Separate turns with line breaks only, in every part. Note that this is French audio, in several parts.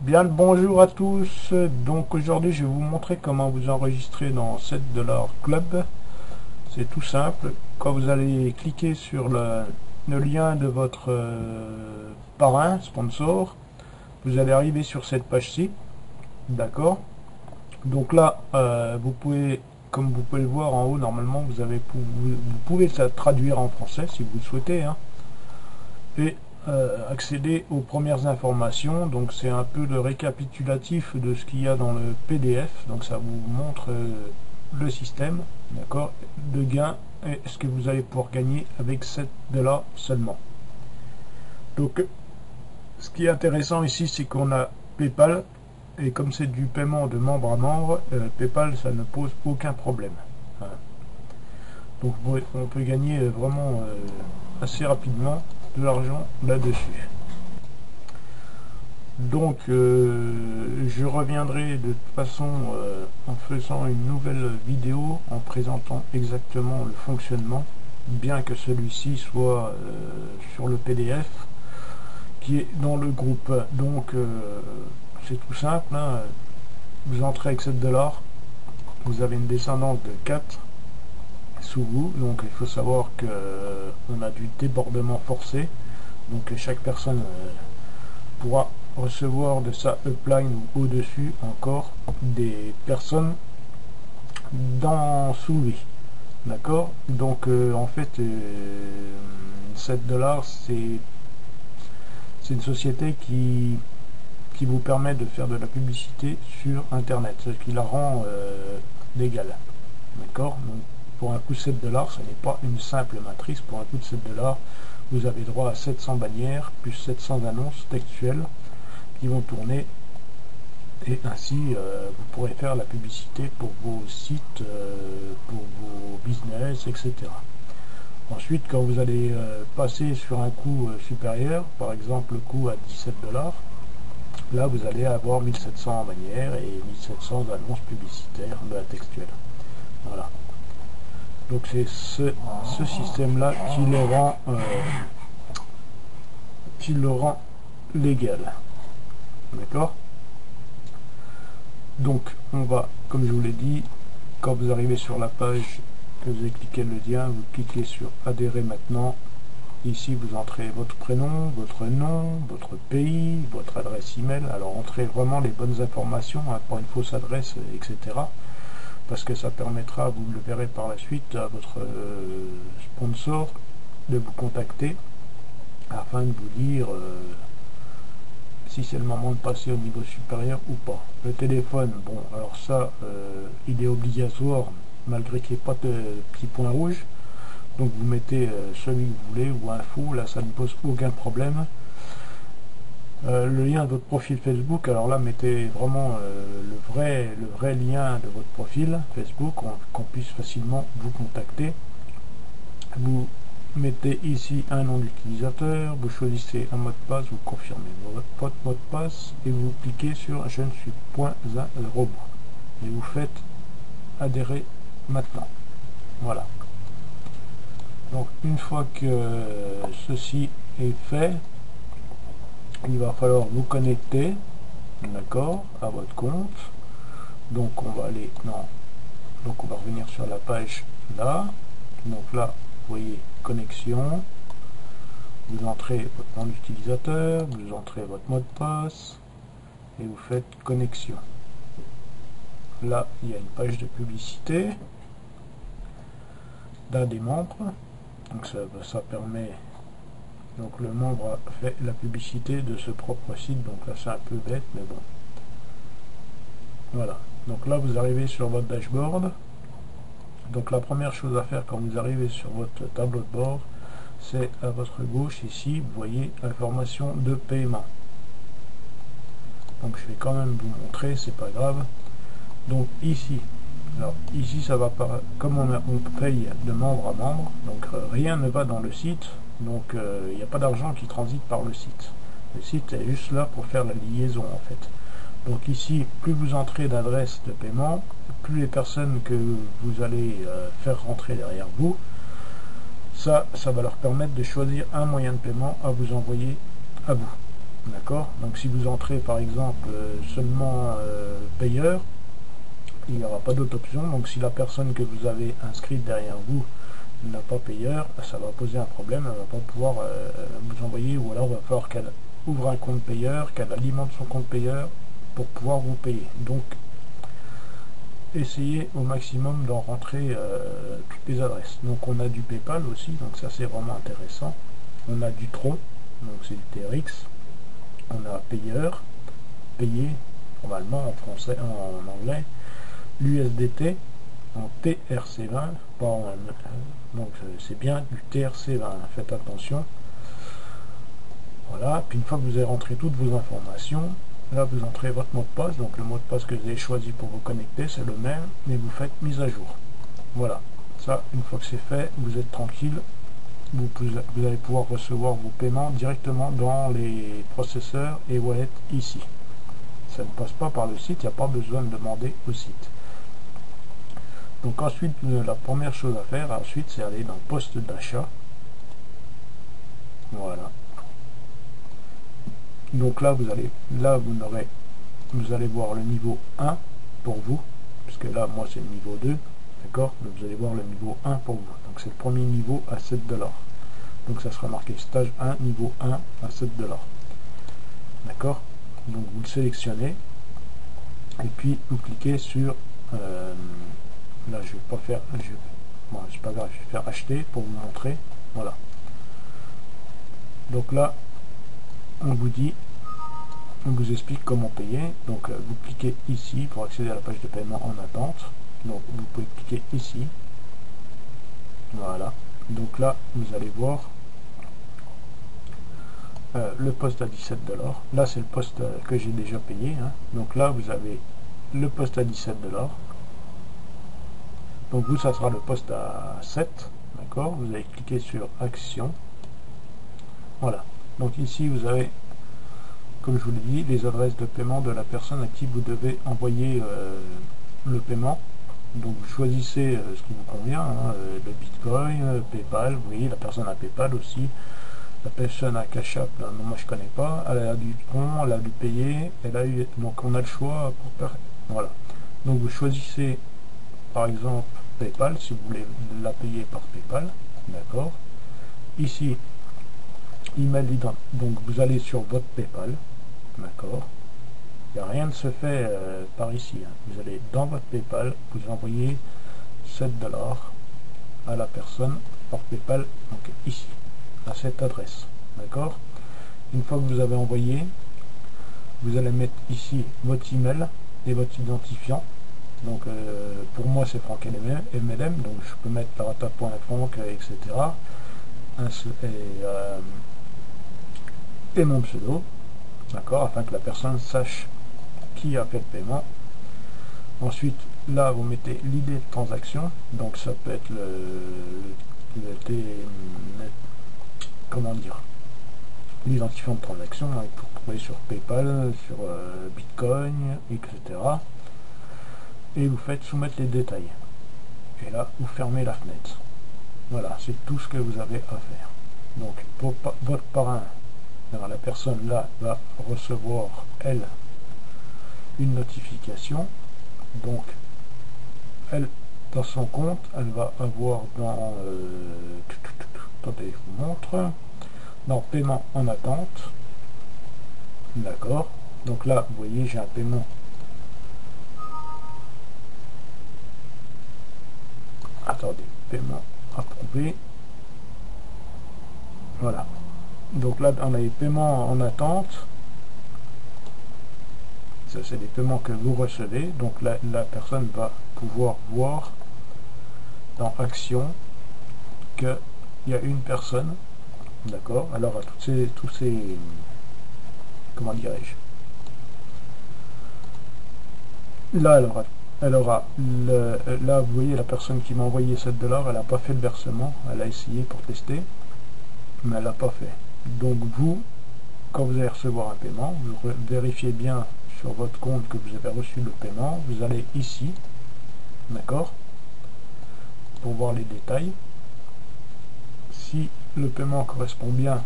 Bien le bonjour à tous. Donc aujourd'hui je vais vous montrer comment vous enregistrer dans $7 Club. C'est tout simple. Quand vous allez cliquer sur le lien de votre parrain, sponsor, vous allez arriver sur cette page-ci. D'accord. Donc là, vous pouvez, comme vous pouvez le voir en haut, normalement vous pouvez ça traduire en français si vous le souhaitez, hein. Et accéder aux premières informations. Donc c'est un peu le récapitulatif de ce qu'il y a dans le PDF. Donc ça vous montre le système, d'accord, de gain et ce que vous allez pouvoir gagner avec $7 seulement. Donc ce qui est intéressant ici, c'est qu'on a PayPal, et comme c'est du paiement de membre à membre, PayPal ça ne pose aucun problème. Voilà. Donc on peut gagner vraiment assez rapidement de l'argent là-dessus. Donc je reviendrai de toute façon en faisant une nouvelle vidéo en présentant exactement le fonctionnement, bien que celui-ci soit sur le PDF qui est dans le groupe. Donc c'est tout simple, hein. Vous entrez avec $7, vous avez une descendance de 4 sous vous, donc il faut savoir que on a du débordement forcé, donc chaque personne pourra recevoir de sa upline ou au-dessus encore des personnes sous lui. D'accord. Donc en fait $7 c'est une société qui vous permet de faire de la publicité sur internet, ce qui la rend légale. D'accord. Donc pour un coup de $7, ce n'est pas une simple matrice. Pour un coup de $7, vous avez droit à 700 bannières plus 700 annonces textuelles qui vont tourner, et ainsi vous pourrez faire la publicité pour vos sites, pour vos business, etc. Ensuite, quand vous allez passer sur un coût supérieur, par exemple le coût à $17, là vous allez avoir 1700 bannières et 1700 annonces publicitaires textuelles. Voilà. Donc c'est ce système-là qui le rend légal. D'accord. Donc on va, comme je vous l'ai dit, quand vous arrivez sur la page, que vous avez cliqué le lien, vous cliquez sur adhérer maintenant. Ici vous entrez votre prénom, votre nom, votre pays, votre adresse email. Alors entrez vraiment les bonnes informations, hein, pas une fausse adresse, etc. Parce que ça permettra, vous le verrez par la suite, à votre sponsor de vous contacter afin de vous dire si c'est le moment de passer au niveau supérieur ou pas. Le téléphone, bon, alors ça, il est obligatoire, malgré qu'il n'y ait pas de petit point rouge. Donc vous mettez celui que vous voulez, ou info, là ça ne pose aucun problème. Le lien de votre profil Facebook, alors là mettez vraiment le vrai lien de votre profil Facebook, qu'on puisse facilement vous contacter. Vous mettez ici un nom d'utilisateur, vous choisissez un mot de passe, vous confirmez votre mot de passe et vous cliquez sur je ne suis point un robot et vous faites adhérer maintenant. Voilà. Donc une fois que ceci est fait, il va falloir vous connecter, d'accord, à votre compte. Donc on va aller donc on va revenir sur la page là. Donc là vous voyez connexion, vous entrez votre nom d'utilisateur, vous entrez votre mot de passe et vous faites connexion. Là il y a une page de publicité d'un des membres, donc ça permet, donc le membre fait la publicité de ce propre site, donc là c'est un peu bête mais bon. Voilà, donc là vous arrivez sur votre dashboard. Donc la première chose à faire quand vous arrivez sur votre tableau de bord, c'est à votre gauche ici, vous voyez information de paiement. Donc je vais quand même vous montrer, c'est pas grave. Donc ici, alors ici ça va pas, comme on paye de membre à membre, donc rien ne va dans le site, donc il n'y a pas d'argent qui transite par le site. Le site est juste là pour faire la liaison en fait. Donc ici, plus vous entrez d'adresses de paiement, plus les personnes que vous allez faire rentrer derrière vous, ça va leur permettre de choisir un moyen de paiement à vous envoyer à vous. D'accord? Donc si vous entrez par exemple seulement payeur, il n'y aura pas d'autre option. Donc si la personne que vous avez inscrite derrière vous n'a pas payeur, ça va poser un problème, elle ne va pas pouvoir vous envoyer, ou alors il va falloir qu'elle ouvre un compte payeur, qu'elle alimente son compte payeur pour pouvoir vous payer. Donc essayez au maximum d'en rentrer toutes les adresses. Donc on a du PayPal aussi, donc ça c'est vraiment intéressant. On a du Tron, donc c'est du TRX. On a payeur, payé, normalement en français, en anglais, l'USDT en TRC20, pas en, donc c'est bien du TRC20, faites attention. Voilà, puis une fois que vous avez rentré toutes vos informations, là vous entrez votre mot de passe, donc le mot de passe que vous avez choisi pour vous connecter, c'est le même, mais vous faites mise à jour. Voilà, ça, une fois que c'est fait, vous êtes tranquille, vous allez pouvoir recevoir vos paiements directement dans les processeurs et wallets ici. Ça ne passe pas par le site, il n'y a pas besoin de demander au site. Donc ensuite, la première chose à faire, ensuite, c'est aller dans poste d'achat. Voilà. Donc là, vous allez voir le niveau 1 pour vous, puisque là, moi, c'est le niveau 2, d'accord? Donc vous allez voir le niveau 1 pour vous. Donc c'est le premier niveau à 7 $. Donc ça sera marqué stage 1, niveau 1 à 7 $. D'accord? Donc vous le sélectionnez, et puis vous cliquez sur... là, je vais pas faire... bon, c'est pas grave, je vais faire acheter pour vous montrer. Voilà. Donc là, on vous dit... On vous explique comment payer. Donc vous cliquez ici pour accéder à la page de paiement en attente. Donc vous pouvez cliquer ici. Voilà. Donc là, vous allez voir le poste à 17 $. Là, c'est le poste que j'ai déjà payé. Hein. Donc là, vous avez le poste à 17 $. Donc vous, ça sera le poste à 7. D'accord? Vous allez cliquer sur Action. Voilà. Donc ici, vous avez, comme je vous l'ai dit, les adresses de paiement de la personne à qui vous devez envoyer le paiement. Donc vous choisissez ce qui vous convient, hein, le Bitcoin, PayPal, vous voyez, la personne a PayPal aussi, la personne a Cash App, non, moi je connais pas, elle a du Tron, elle a du payer, elle a eu, donc on a le choix pour faire, voilà. Donc vous choisissez par exemple PayPal, si vous voulez la payer par PayPal, d'accord. Ici, email ident, donc vous allez sur votre PayPal, d'accord. Il n'y a rien ne se fait par ici. Hein. Vous allez dans votre PayPal, vous envoyez 7 $ à la personne par PayPal, donc ici, à cette adresse. D'accord? Une fois que vous avez envoyé, vous allez mettre ici votre email et votre identifiant. Donc pour moi c'est Franck MLM, donc je peux mettre larata.franck, etc. Et mon pseudo, d'accord, afin que la personne sache qui a fait le paiement. Ensuite, là, vous mettez l'idée de transaction. Donc, ça peut être comment dire, l'identifiant de transaction hein, pour trouver sur PayPal, sur Bitcoin, etc. Et vous faites soumettre les détails. Et là, vous fermez la fenêtre. Voilà, c'est tout ce que vous avez à faire. Donc, votre parrain, la personne là, va recevoir, elle, une notification. Donc elle, dans son compte, elle va avoir dans attendez, je vous montre, dans paiement en attente, d'accord. Donc là vous voyez, j'ai un paiement, attendez, paiement approuvé, voilà. Donc là on a les paiements en attente. Ça, c'est des paiements que vous recevez. Donc la personne va pouvoir voir dans Action qu'il y a une personne, d'accord, alors à tous ces comment dirais-je, là elle aura là vous voyez la personne qui m'a envoyé 7 $, elle n'a pas fait le versement, elle a essayé pour tester, mais elle n'a pas fait. Donc vous, quand vous allez recevoir un paiement, vous vérifiez bien sur votre compte que vous avez reçu le paiement, vous allez ici, d'accord, pour voir les détails. Si le paiement correspond bien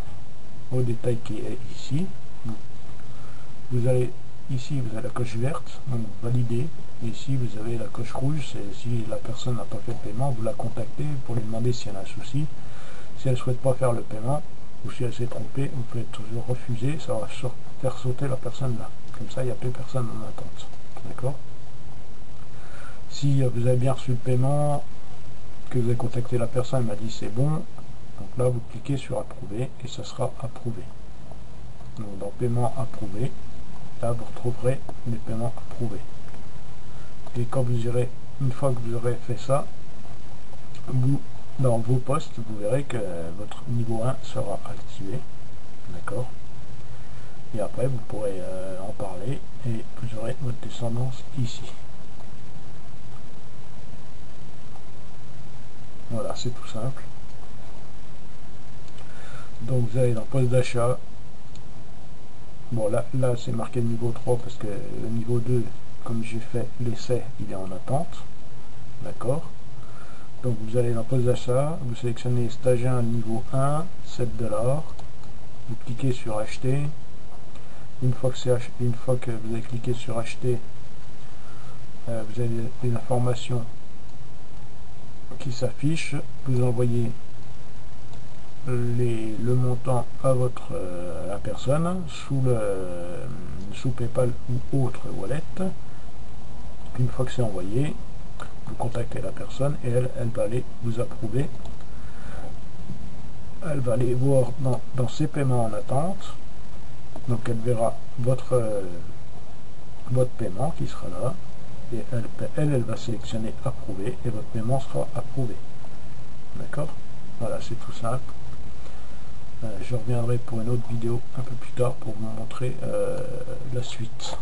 au détail qui est ici, vous vous allez ici, vous avez la coche verte, donc valider. Et ici, vous avez la coche rouge, c'est si la personne n'a pas fait le paiement, vous la contactez pour lui demander si elle a un souci. Si elle ne souhaite pas faire le paiement, ou si elle s'est trompée, vous pouvez toujours refuser, ça va faire sauter la personne là. Comme ça, il n'y a plus personne en attente. D'accord? Si vous avez bien reçu le paiement, que vous avez contacté la personne, elle m'a dit c'est bon, donc là, vous cliquez sur approuver et ça sera approuvé. Donc dans paiement approuvé, là, vous retrouverez les paiements approuvés. Et quand vous irez, une fois que vous aurez fait ça, vous, dans vos postes, vous verrez que votre niveau 1 sera activé. D'accord? Et après, vous pourrez en parler et vous aurez votre descendance ici. Voilà, c'est tout simple. Donc vous allez dans poste d'achat. Bon, là c'est marqué niveau 3 parce que le niveau 2, comme j'ai fait l'essai, il est en attente. D'accord? Donc vous allez dans poste d'achat, vous sélectionnez stage 1 niveau 1, 7 $. Vous cliquez sur acheter. Une fois que vous avez cliqué sur acheter, vous avez des informations qui s'affichent. Vous envoyez le montant à la personne sous PayPal ou autre wallet. Une fois que c'est envoyé, vous contactez la personne et elle va aller vous approuver. Elle va aller voir dans ses paiements en attente. Donc elle verra votre paiement qui sera là. Et elle va sélectionner approuver et votre paiement sera approuvé. D'accord? Voilà, c'est tout simple. Je reviendrai pour une autre vidéo un peu plus tard pour vous montrer la suite.